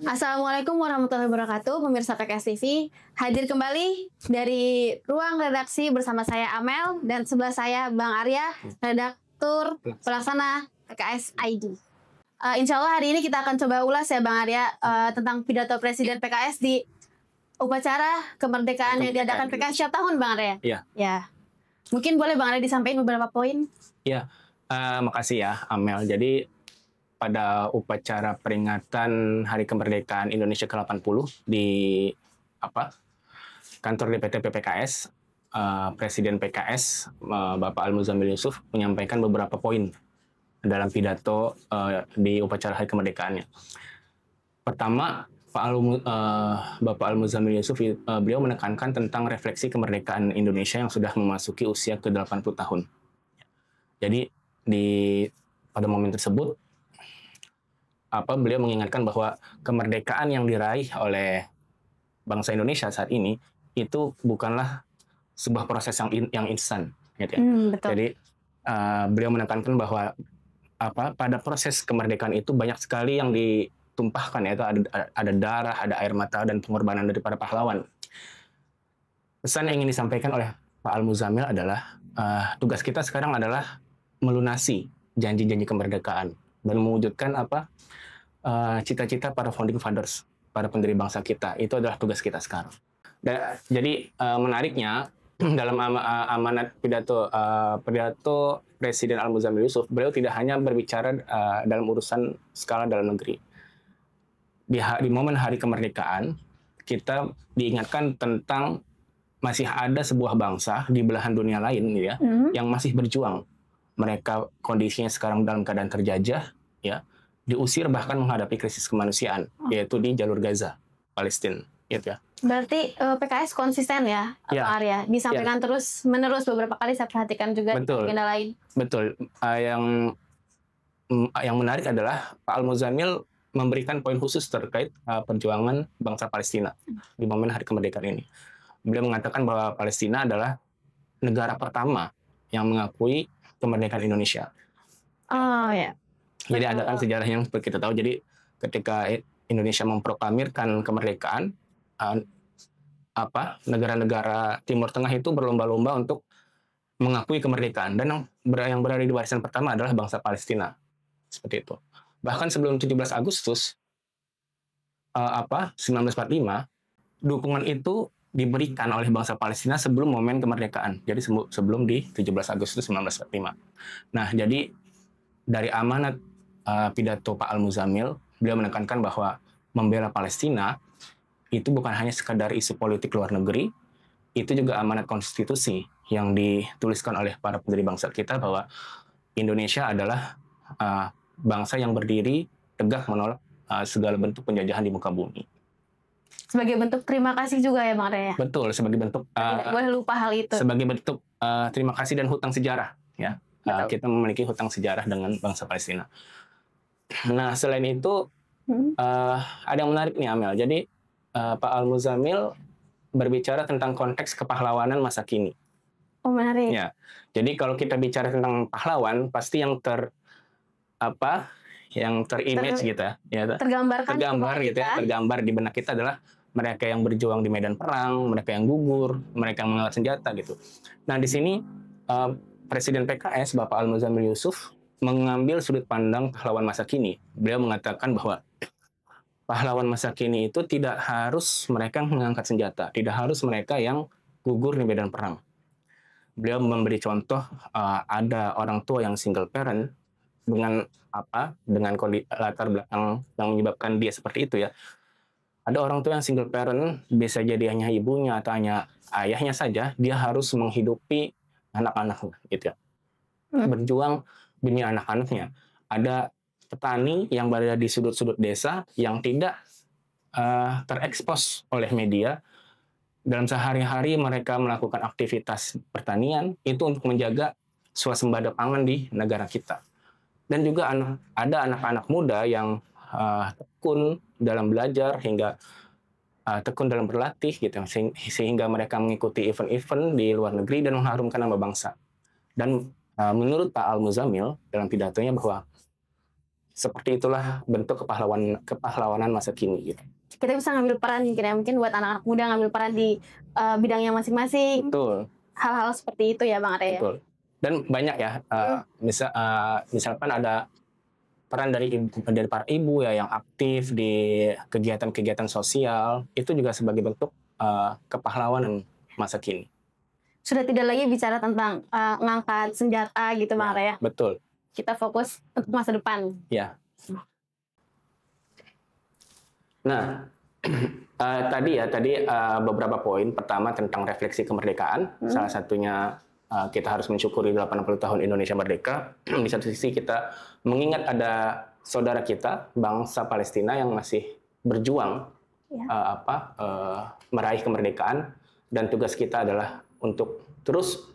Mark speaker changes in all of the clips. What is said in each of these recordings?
Speaker 1: Assalamualaikum warahmatullahi wabarakatuh, pemirsa PKS TV. Hadir kembali dari ruang redaksi bersama saya Amel dan sebelah saya Bang Arya, redaktur pelaksana PKS ID. Insya Allah hari ini kita akan coba ulas ya Bang Arya tentang pidato Presiden PKS di upacara kemerdekaan yang diadakan PKS setiap tahun Bang Arya.
Speaker 2: Iya.
Speaker 1: Ya. Mungkin boleh Bang Arya disampaikan beberapa poin?
Speaker 2: Iya. Makasih ya Amel. Jadi pada upacara peringatan Hari Kemerdekaan Indonesia ke-80 di kantor DPT PKS, Presiden PKS Bapak Al-Muzammil Yusuf menyampaikan beberapa poin dalam pidato di upacara Hari Kemerdekaannya. Pertama, Bapak Al-Muzammil Yusuf beliau menekankan tentang refleksi kemerdekaan Indonesia yang sudah memasuki usia ke-80 tahun. Jadi pada momen tersebut beliau mengingatkan bahwa kemerdekaan yang diraih oleh bangsa Indonesia saat ini itu bukanlah sebuah proses yang instan, gitu ya.
Speaker 1: Betul.
Speaker 2: Jadi beliau menekankan bahwa pada proses kemerdekaan itu banyak sekali yang ditumpahkan, yaitu ada darah, ada air mata dan pengorbanan dari para pahlawan. Pesan yang ingin disampaikan oleh Pak Al-Muzammil adalah tugas kita sekarang adalah melunasi janji-janji kemerdekaan dan mewujudkan cita-cita para founding fathers, para pendiri bangsa kita. Itu adalah tugas kita sekarang. Jadi menariknya dalam amanat pidato Presiden Al-Muzammil Yusuf, beliau tidak hanya berbicara dalam urusan skala dalam negeri. Di momen Hari Kemerdekaan, kita diingatkan tentang masih ada sebuah bangsa di belahan dunia lain, ya, yang masih berjuang. Mereka kondisinya sekarang dalam keadaan terjajah, ya, diusir bahkan menghadapi krisis kemanusiaan, yaitu di jalur Gaza, Palestina, gitu ya.
Speaker 1: Berarti PKS konsisten ya, Pak Arya, disampaikan terus menerus beberapa kali saya perhatikan juga di agenda lain.
Speaker 2: Betul. Yang menarik adalah Pak Al-Muzammil memberikan poin khusus terkait perjuangan bangsa Palestina di momen Hari Kemerdekaan ini. Beliau mengatakan bahwa Palestina adalah negara pertama yang mengakui kemerdekaan Indonesia.
Speaker 1: Oh ya.
Speaker 2: Jadi ada kan sejarahnya seperti kita tahu. Jadi ketika Indonesia memproklamirkan kemerdekaan, negara-negara Timur Tengah itu berlomba-lomba untuk mengakui kemerdekaan, dan yang berada di barisan pertama adalah bangsa Palestina. Seperti itu. Bahkan sebelum 17 Agustus 1945, dukungan itu diberikan oleh bangsa Palestina sebelum momen kemerdekaan. Jadi sebelum di 17 Agustus 1945. Nah, jadi dari amanat pidato Pak Al-Muzammil, beliau menekankan bahwa membela Palestina itu bukan hanya sekadar isu politik luar negeri, itu juga amanat konstitusi yang dituliskan oleh para pendiri bangsa kita bahwa Indonesia adalah bangsa yang berdiri tegak menolak segala bentuk penjajahan di muka bumi.
Speaker 1: Sebagai bentuk terima kasih juga ya Bang Arya?
Speaker 2: Betul, sebagai bentuk
Speaker 1: tidak boleh lupa hal itu.
Speaker 2: Sebagai bentuk terima kasih dan hutang sejarah, ya. Kita memiliki hutang sejarah dengan bangsa Palestina. Nah, selain itu ada yang menarik nih Amel. Jadi Pak Al-Muzammil berbicara tentang konteks kepahlawanan masa kini.
Speaker 1: Oh, menarik.
Speaker 2: Ya. Jadi kalau kita bicara tentang pahlawan, pasti yang terimage gitu ya. Tergambar gitu ya. Tergambar di benak kita adalah mereka yang berjuang di medan perang, mereka yang gugur, mereka yang mengangkat senjata gitu. Nah, di sini Presiden PKS Bapak Al-Muzammil Yusuf mengambil sudut pandang pahlawan masa kini. Beliau mengatakan bahwa pahlawan masa kini itu tidak harus mereka yang mengangkat senjata, tidak harus mereka yang gugur di medan perang. Beliau memberi contoh, ada orang tua yang single parent dengan latar belakang yang menyebabkan dia seperti itu, ya. Ada orang tua yang single parent, bisa jadi hanya ibunya atau hanya ayahnya saja, dia harus menghidupi anak-anaknya, gitu ya. Berjuang demi anak-anaknya. Ada petani yang berada di sudut-sudut desa yang tidak terekspos oleh media. Dalam sehari-hari mereka melakukan aktivitas pertanian itu untuk menjaga swasembada pangan di negara kita. Dan juga ada anak-anak muda yang tekun dalam belajar hingga tekun dalam berlatih gitu, sehingga mereka mengikuti event-event di luar negeri dan mengharumkan nama bangsa. Dan menurut Pak Al-Muzammil dalam pidatonya bahwa seperti itulah bentuk kepahlawanan masa kini gitu.
Speaker 1: Kita bisa ngambil peran mungkin buat anak-anak muda ngambil peran di bidangnya masing-masing.
Speaker 2: Betul.
Speaker 1: Hal-hal seperti itu ya Bang Arya.
Speaker 2: Betul. Dan banyak ya, misalkan ada peran dari para ibu ya yang aktif di kegiatan-kegiatan sosial, itu juga sebagai bentuk kepahlawanan masa kini.
Speaker 1: Sudah tidak lagi bicara tentang ngangkat senjata gitu Bang Arya.
Speaker 2: Betul.
Speaker 1: Kita fokus untuk masa depan.
Speaker 2: Ya. Nah, tadi beberapa poin. Pertama tentang refleksi kemerdekaan. Salah satunya kita harus mensyukuri 80 tahun Indonesia merdeka. Di satu sisi kita mengingat ada saudara kita bangsa Palestina yang masih berjuang meraih kemerdekaan, dan tugas kita adalah untuk terus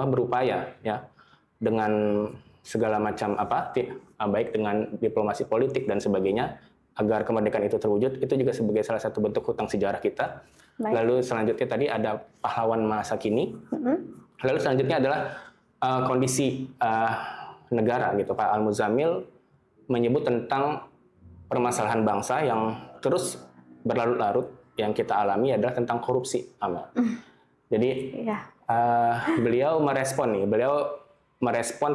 Speaker 2: berupaya ya dengan segala macam baik dengan diplomasi politik dan sebagainya agar kemerdekaan itu terwujud. Itu juga sebagai salah satu bentuk hutang sejarah kita. Baik. Lalu selanjutnya tadi ada pahlawan masa kini. Lalu selanjutnya adalah kondisi negara gitu. Pak Al-Muzamil menyebut tentang permasalahan bangsa yang terus berlarut-larut yang kita alami adalah tentang korupsi, Amel. Jadi beliau merespon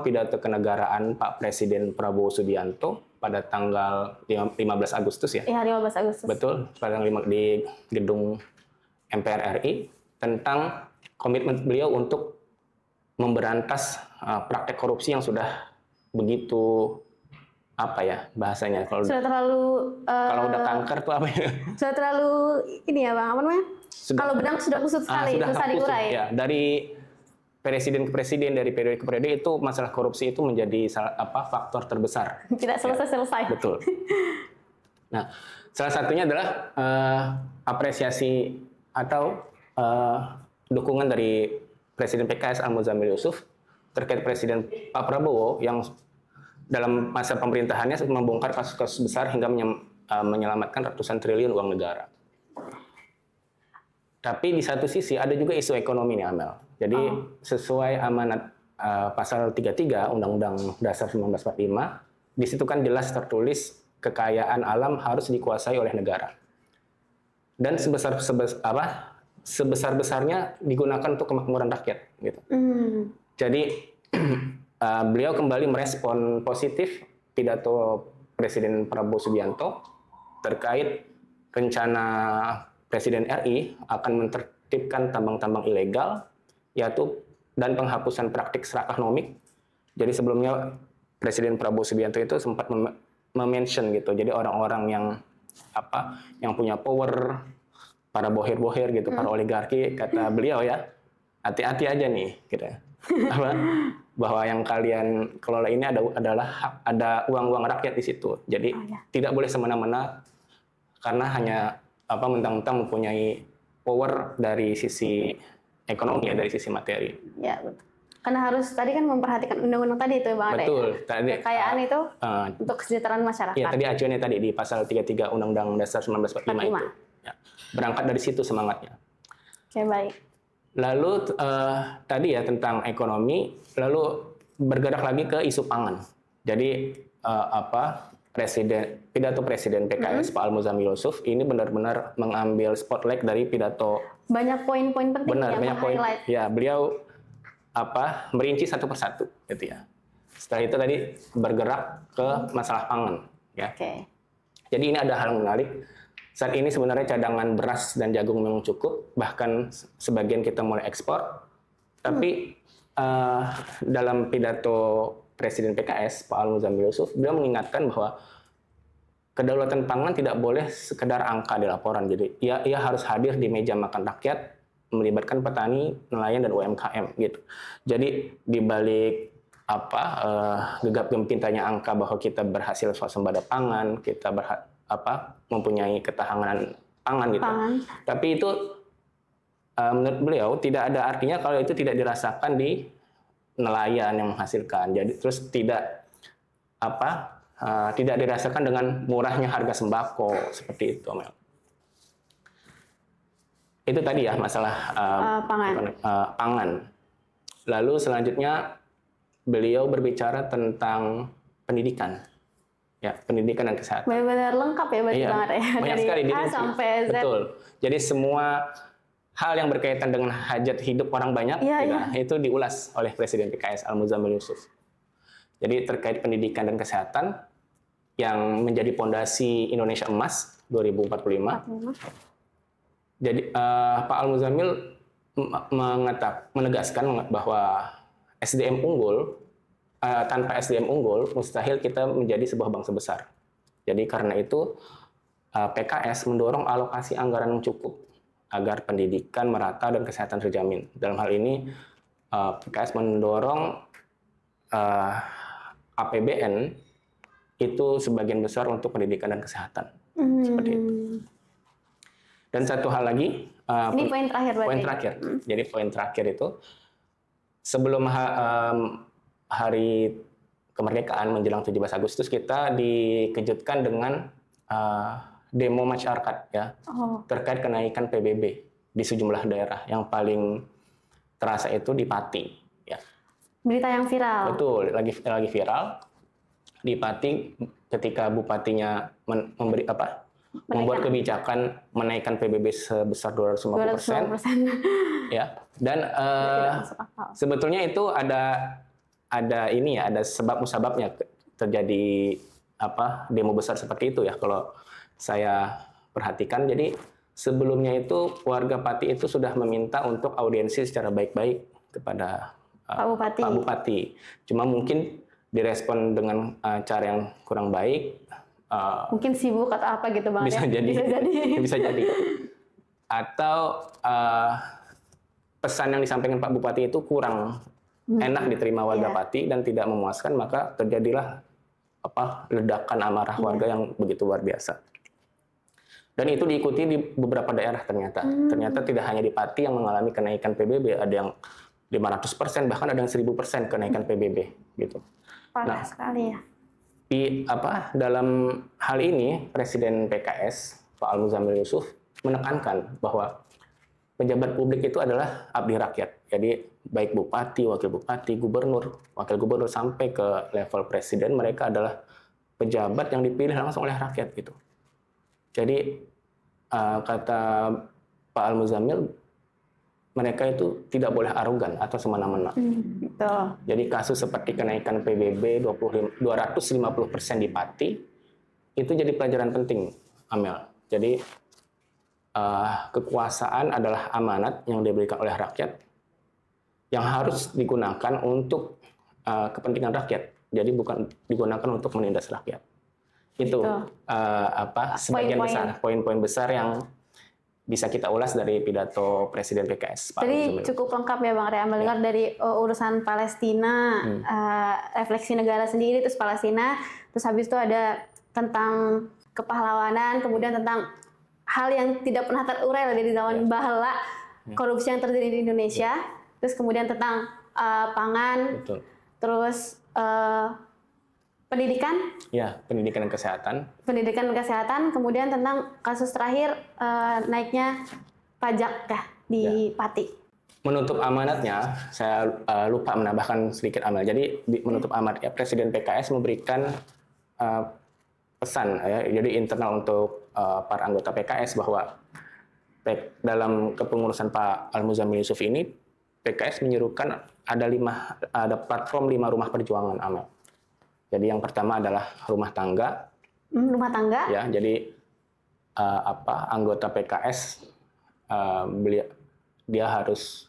Speaker 2: pidato kenegaraan Pak Presiden Prabowo Subianto pada tanggal 15 Agustus ya.
Speaker 1: Iya, 15 Agustus.
Speaker 2: Betul, di gedung MPR RI tentang komitmen beliau untuk memberantas praktek korupsi yang sudah begitu bahasanya kalau udah kanker tuh apa ya?
Speaker 1: Sudah terlalu ini ya Bang, apa namanya? Kalau benang sudah kusut sekali, susah diurai.
Speaker 2: Ya, dari presiden ke presiden, dari periode ke periode itu masalah korupsi itu menjadi faktor terbesar.
Speaker 1: Tidak selesai-selesai.
Speaker 2: Betul. Nah, salah satunya adalah apresiasi atau dukungan dari Presiden PKS Al-Muzamil Yusuf terkait Presiden Pak Prabowo yang dalam masa pemerintahannya membongkar kasus-kasus besar hingga menyelamatkan ratusan triliun uang negara. Tapi di satu sisi ada juga isu ekonomi nih, Amel. Jadi sesuai amanat pasal 33 Undang-Undang Dasar 1945, di situ kan jelas tertulis kekayaan alam harus dikuasai oleh negara. Dan sebesar-besarnya digunakan untuk kemakmuran rakyat gitu. Jadi beliau kembali merespon positif pidato Presiden Prabowo Subianto terkait rencana Presiden RI akan menertibkan tambang-tambang ilegal, yaitu dan penghapusan praktik serakah nomik. Jadi sebelumnya Presiden Prabowo Subianto itu sempat mention gitu. Jadi orang-orang yang punya power, para bohir-bohir gitu, para oligarki, kata beliau ya, hati-hati aja nih, gitu. Bahwa yang kalian kelola ini ada uang-uang rakyat di situ. Jadi tidak boleh semena-mena karena hanya mentang-mentang mempunyai power dari sisi ekonomi, dari sisi materi. Ya, betul.
Speaker 1: Karena harus tadi kan memperhatikan undang-undang tadi itu Bang Ade.
Speaker 2: Betul. Tadi
Speaker 1: kekayaan itu untuk kesejahteraan masyarakat.
Speaker 2: Iya, tadi acuannya tadi di pasal 33 Undang-Undang Dasar 1945 itu. Ya, berangkat dari situ semangatnya.
Speaker 1: Oke, baik.
Speaker 2: Lalu tadi ya tentang ekonomi, lalu bergerak lagi ke isu pangan. Jadi pidato Presiden PKS Pak Al-Muzamil Yusuf ini benar-benar mengambil spotlight dari pidato.
Speaker 1: Banyak poin-poin penting.
Speaker 2: Benar, banyak poin. Ya, beliau merinci satu persatu gitu ya. Setelah itu tadi bergerak ke masalah pangan ya. Jadi ini ada hal menarik. Saat ini sebenarnya cadangan beras dan jagung memang cukup, bahkan sebagian kita mulai ekspor. Tapi dalam pidato Presiden PKS, Pak Al-Muzamil Yusuf, beliau mengingatkan bahwa kedaulatan pangan tidak boleh sekedar angka di laporan. Jadi ia harus hadir di meja makan rakyat, melibatkan petani, nelayan, dan UMKM gitu. Jadi di balik gegap gempitanya angka bahwa kita berhasil swasembada pangan, kita mempunyai ketahanan pangan gitu. Tapi itu menurut beliau tidak ada artinya kalau itu tidak dirasakan di nelayan yang menghasilkan. Jadi terus tidak dirasakan dengan murahnya harga sembako seperti itu, Mel. Itu tadi ya masalah pangan. Lalu selanjutnya beliau berbicara tentang pendidikan. Ya, pendidikan dan kesehatan.
Speaker 1: Benar-benar lengkap ya berarti
Speaker 2: Iya,
Speaker 1: Bang Arya.
Speaker 2: banyak
Speaker 1: Dari
Speaker 2: sekali
Speaker 1: A
Speaker 2: dirinci.
Speaker 1: sampai Z.
Speaker 2: Betul. Jadi semua hal yang berkaitan dengan hajat hidup orang banyak itu diulas oleh Presiden PKS Al-Muzammil Yusuf. Jadi terkait pendidikan dan kesehatan yang menjadi pondasi Indonesia Emas 2045. Jadi Pak Al-Muzammil menegaskan bahwa SDM unggul, tanpa SDM unggul mustahil kita menjadi sebuah bangsa besar. Jadi karena itu PKS mendorong alokasi anggaran yang cukup agar pendidikan merata dan kesehatan terjamin. Dalam hal ini PKS mendorong APBN itu sebagian besar untuk pendidikan dan kesehatan. Seperti itu. Dan satu hal lagi,
Speaker 1: ini poin terakhir berarti.
Speaker 2: Poin terakhir. Jadi poin terakhir itu sebelum hari kemerdekaan menjelang 17 Agustus kita dikejutkan dengan demo masyarakat ya terkait kenaikan PBB di sejumlah daerah. Yang paling terasa itu di Pati ya.
Speaker 1: Berita yang viral.
Speaker 2: Betul, lagi viral di Pati ketika bupatinya membuat kebijakan menaikkan PBB sebesar 250%. Ya. Dan sebetulnya itu ada sebab musababnya terjadi demo besar seperti itu ya kalau saya perhatikan. Jadi sebelumnya itu warga Pati itu sudah meminta untuk audiensi secara baik-baik kepada Pak Bupati. Cuma mungkin direspon dengan cara yang kurang baik.
Speaker 1: Mungkin sibuk atau apa gitu Bang.
Speaker 2: Bisa jadi. Bisa jadi. Atau pesan yang disampaikan Pak Bupati itu kurang enak diterima warga Pati dan tidak memuaskan, maka terjadilah ledakan amarah warga yang begitu luar biasa. Dan itu diikuti di beberapa daerah ternyata. Ternyata tidak hanya di Pati yang mengalami kenaikan PBB, ada yang 500%, bahkan ada yang 1000% kenaikan PBB gitu.
Speaker 1: Parah sekali ya.
Speaker 2: Dalam hal ini Presiden PKS Pak Al-Muzammil Yusuf menekankan bahwa pejabat publik itu adalah abdi rakyat. Jadi baik bupati, wakil bupati, gubernur, wakil gubernur sampai ke level presiden, mereka adalah pejabat yang dipilih langsung oleh rakyat gitu. Jadi kata Pak Al-Muzammil, mereka itu tidak boleh arogan atau semena-mena. Jadi kasus seperti kenaikan PBB 250% di Pati itu jadi pelajaran penting, Amel. Jadi kekuasaan adalah amanat yang diberikan oleh rakyat yang harus digunakan untuk kepentingan rakyat. Jadi bukan digunakan untuk menindas rakyat. Itu sebagian besar poin-poin besar yang bisa kita ulas dari pidato Presiden PKS.
Speaker 1: Jadi cukup lengkap ya Bang Arya, mendengar dari urusan Palestina, refleksi negara sendiri, terus Palestina, terus habis itu ada tentang kepahlawanan, kemudian tentang hal yang tidak pernah terurai dari zaman baheula, korupsi yang terjadi di Indonesia, terus kemudian tentang pangan, terus pendidikan,
Speaker 2: pendidikan dan kesehatan.
Speaker 1: Pendidikan dan kesehatan, kemudian tentang kasus terakhir naiknya pajak di Pati.
Speaker 2: Menutup amanatnya, saya lupa menambahkan sedikit Amel. Jadi menutup amanat Presiden PKS memberikan pesan jadi internal untuk para anggota PKS bahwa dalam kepengurusan Pak Al-Muzammil Yusuf ini PKS menyerukan ada platform 5 rumah perjuangan Amel. Jadi yang pertama adalah rumah tangga.
Speaker 1: Rumah tangga?
Speaker 2: Ya, jadi anggota PKS dia harus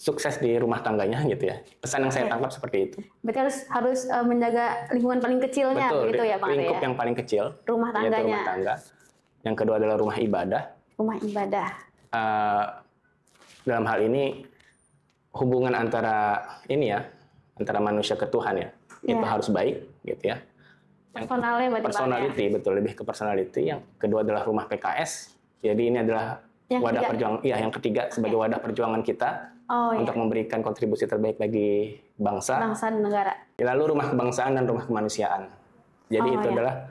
Speaker 2: sukses di rumah tangganya gitu ya. Pesan yang saya tangkap seperti itu.
Speaker 1: Berarti harus menjaga lingkungan paling kecilnya.
Speaker 2: Betul,
Speaker 1: begitu ya Pak.
Speaker 2: Lingkup yang paling kecil.
Speaker 1: Rumah tangganya.
Speaker 2: Yaitu rumah tangga. Yang kedua adalah rumah ibadah.
Speaker 1: Rumah ibadah.
Speaker 2: Dalam hal ini hubungan antara manusia ke Tuhan ya. Itu harus baik gitu ya. Personality, betul, lebih ke personality. Yang kedua adalah rumah PKS. Jadi ini adalah wadah perjuangan. Iya, yang ketiga sebagai wadah perjuangan kita untuk memberikan kontribusi terbaik bagi bangsa
Speaker 1: dan negara.
Speaker 2: Lalu rumah kebangsaan dan rumah kemanusiaan. Jadi itu adalah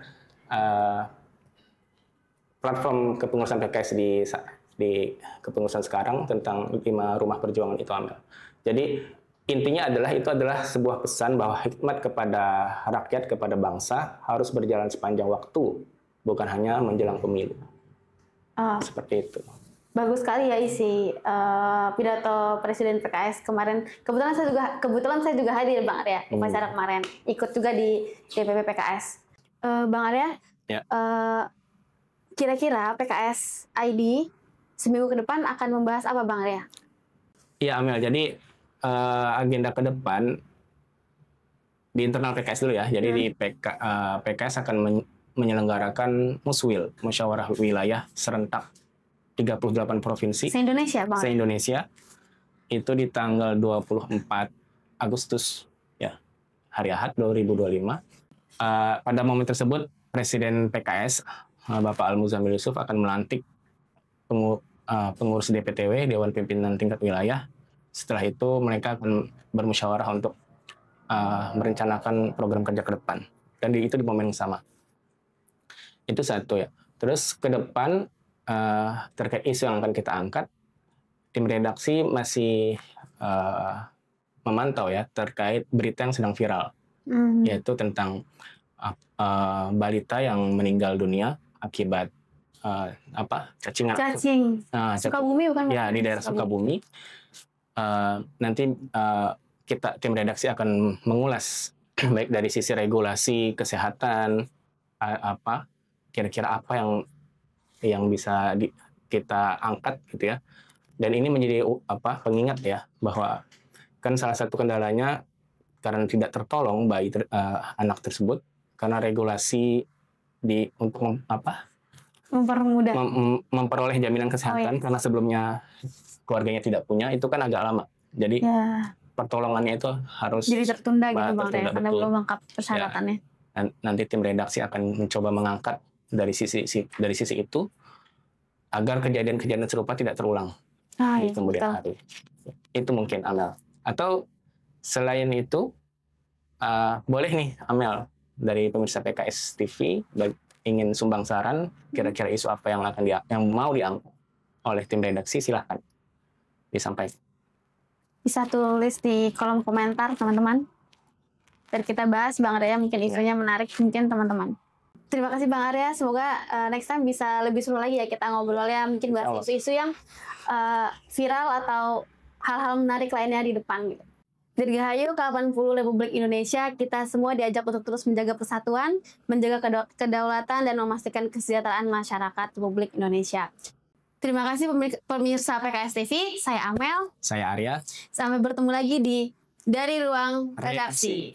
Speaker 2: platform kepengurusan PKS di kepengurusan sekarang tentang 5 rumah perjuangan itu, Amel. Jadi intinya adalah itu adalah sebuah pesan bahwa khidmat kepada rakyat, kepada bangsa harus berjalan sepanjang waktu, bukan hanya menjelang pemilu. Seperti itu.
Speaker 1: Bagus sekali ya isi pidato Presiden PKS kemarin. Kebetulan saya juga hadir Bang Arya upacara kemarin, ikut juga di DPP PKS. Bang Arya,
Speaker 2: Ya.
Speaker 1: Kira-kira PKS ID seminggu ke depan akan membahas apa Bang Arya?
Speaker 2: Iya Amel, jadi agenda ke depan di internal PKS dulu ya. Jadi di PKS akan menyelenggarakan Muswil, Musyawarah Wilayah Serentak 38 provinsi
Speaker 1: Se-Indonesia Bang.
Speaker 2: Se-Indonesia itu di tanggal 24 Agustus ya, hari Ahad 2025. Pada momen tersebut Presiden PKS Bapak Al-Muzammil Yusuf akan melantik pengurus DPTW, Dewan Pimpinan Tingkat Wilayah. Setelah itu mereka akan bermusyawarah untuk merencanakan program kerja ke depan, dan itu di momen yang sama. Itu satu ya. Terus ke depan terkait isu yang akan kita angkat, tim redaksi masih memantau ya terkait berita yang sedang viral, yaitu tentang balita yang meninggal dunia akibat cacing.
Speaker 1: Sukabumi bukan?
Speaker 2: Ya, di daerah Sukabumi. Nanti tim redaksi akan mengulas baik dari sisi regulasi kesehatan, kira-kira apa yang bisa kita angkat gitu ya. Dan ini menjadi pengingat ya, bahwa kan salah satu kendalanya karena tidak tertolong anak tersebut karena regulasi untuk memperoleh jaminan kesehatan, karena sebelumnya keluarganya tidak punya, itu kan agak lama. Jadi pertolongannya itu harus
Speaker 1: jadi tertunda gitu Bang Arya, karena belum lengkap persyaratannya.
Speaker 2: Ya. Nanti tim redaksi akan mencoba mengangkat dari sisi itu agar kejadian-kejadian serupa tidak terulang di kemudian hari. Itu mungkin Amel. Atau selain itu boleh nih Amel dari pemirsa PKS TV ingin sumbang saran kira-kira isu apa yang mau diangkat oleh tim redaksi, silahkan disampaikan.
Speaker 1: Bisa tulis di kolom komentar teman-teman. Dan kita bahas Bang Arya, mungkin isunya menarik mungkin teman-teman. Terima kasih Bang Arya, semoga next time bisa lebih seru lagi ya kita ngobrolnya, mungkin bahas isu-isu yang viral atau hal-hal menarik lainnya di depan gitu. Dirgahayu K80 Republik Indonesia, kita semua diajak untuk terus menjaga persatuan, menjaga kedaulatan dan memastikan kesejahteraan masyarakat Republik Indonesia. Terima kasih pemirsa PKS TV, saya Amel.
Speaker 2: Saya Arya.
Speaker 1: Sampai bertemu lagi dari Ruang Redaksi.